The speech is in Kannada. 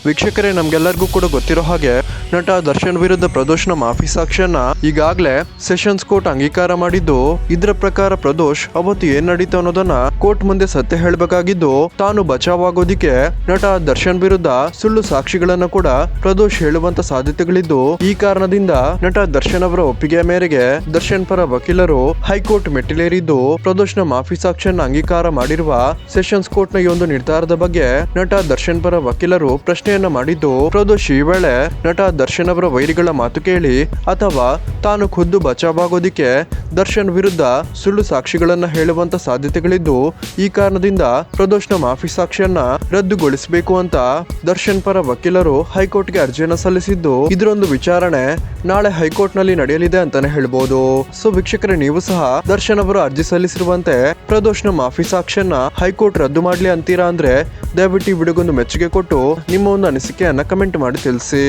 ವೀಕ್ಷಕರೇ, ನಮ್ಗೆಲ್ಲರಿಗೂ ಕೂಡ ಗೊತ್ತಿರೋ ಹಾಗೆ ನಟ ದರ್ಶನ್ ವಿರುದ್ಧ ಪ್ರದೋಷ್ನ ಮಾಫಿ ಸಾಕ್ಷ್ಯನ ಈಗಾಗಲೇ ಸೆಷನ್ಸ್ ಕೋರ್ಟ್ ಅಂಗೀಕಾರ ಮಾಡಿದ್ದು, ಇದರ ಪ್ರಕಾರ ಪ್ರದೋಷ್ ಅವತ್ತು ಏನ್ ನಡೀತು ಅನ್ನೋದನ್ನ ಕೋರ್ಟ್ ಮುಂದೆ ಸತ್ಯ ಹೇಳಬೇಕಾಗಿದ್ದು, ತಾನು ಬಚಾವಾಗೋದಿಕ್ಕೆ ನಟ ದರ್ಶನ್ ವಿರುದ್ಧ ಸುಳ್ಳು ಸಾಕ್ಷಿಗಳನ್ನ ಕೂಡ ಪ್ರದೋಷ್ ಹೇಳುವಂತ ಸಾಧ್ಯತೆಗಳಿದ್ದು, ಈ ಕಾರಣದಿಂದ ನಟ ದರ್ಶನ್ ಅವರ ಒಪ್ಪಿಗೆಯ ಮೇರೆಗೆ ದರ್ಶನ್ ಪರ ವಕೀಲರು ಹೈಕೋರ್ಟ್ ಮೆಟ್ಟಿಲೇರಿದ್ದು, ಪ್ರದೋಷ್ನ ಮಾಫಿ ಸಾಕ್ಷ್ಯನ ಅಂಗೀಕಾರ ಮಾಡಿರುವ ಸೆಷನ್ಸ್ ಕೋರ್ಟ್ ನ ಈ ಒಂದು ನಿರ್ಧಾರದ ಬಗ್ಗೆ ನಟ ದರ್ಶನ್ ಪರ ವಕೀಲರು ಪ್ರಶ್ನೆಯನ್ನ ಮಾಡಿದ್ದು, ಪ್ರದೋಷ್ ಈ ವೇಳೆ ನಟ ದರ್ಶನ್ ಅವರ ವೈರಿಗಳ ಮಾತು ಕೇಳಿ ಅಥವಾ ತಾನು ಖುದ್ದು ಬಚಾವಾಗೋದಿಕ್ಕೆ ದರ್ಶನ್ ವಿರುದ್ಧ ಸುಳ್ಳು ಸಾಕ್ಷಿಗಳನ್ನ ಹೇಳುವಂತ ಸಾಧ್ಯತೆಗಳಿದ್ದು, ಈ ಕಾರಣದಿಂದ ಪ್ರದೋಷ್ನ ಮಾಫಿ ಸಾಕ್ಷ್ಯನ್ನ ರದ್ದುಗೊಳಿಸಬೇಕು ಅಂತ ದರ್ಶನ್ ಪರ ವಕೀಲರು ಹೈಕೋರ್ಟ್ಗೆ ಅರ್ಜಿಯನ್ನ ಸಲ್ಲಿಸಿದ್ದು, ಇದರೊಂದು ವಿಚಾರಣೆ ನಾಳೆ ಹೈಕೋರ್ಟ್ ನಲ್ಲಿ ನಡೆಯಲಿದೆ ಅಂತಾನೆ ಹೇಳ್ಬೋದು. ಸೊ ವೀಕ್ಷಕರೇ, ನೀವು ಸಹ ದರ್ಶನ್ ಅವರು ಅರ್ಜಿ ಸಲ್ಲಿಸಿರುವಂತೆ ಪ್ರದೋಷ್ನ ಮಾಫಿ ಸಾಕ್ಷ್ಯನ ಹೈಕೋರ್ಟ್ ರದ್ದು ಮಾಡ್ಲಿ ಅಂತೀರಾ ಅಂದ್ರೆ ದಯವಿಟ್ಟು ಈ ವಿಡಿಯೋಗೊಂದು ಮೆಚ್ಚುಗೆ ಕೊಟ್ಟು ನಿಮ್ಮ ಒಂದು ಅನಿಸಿಕೆಯನ್ನ ಕಮೆಂಟ್ ಮಾಡಿ ತಿಳಿಸಿ.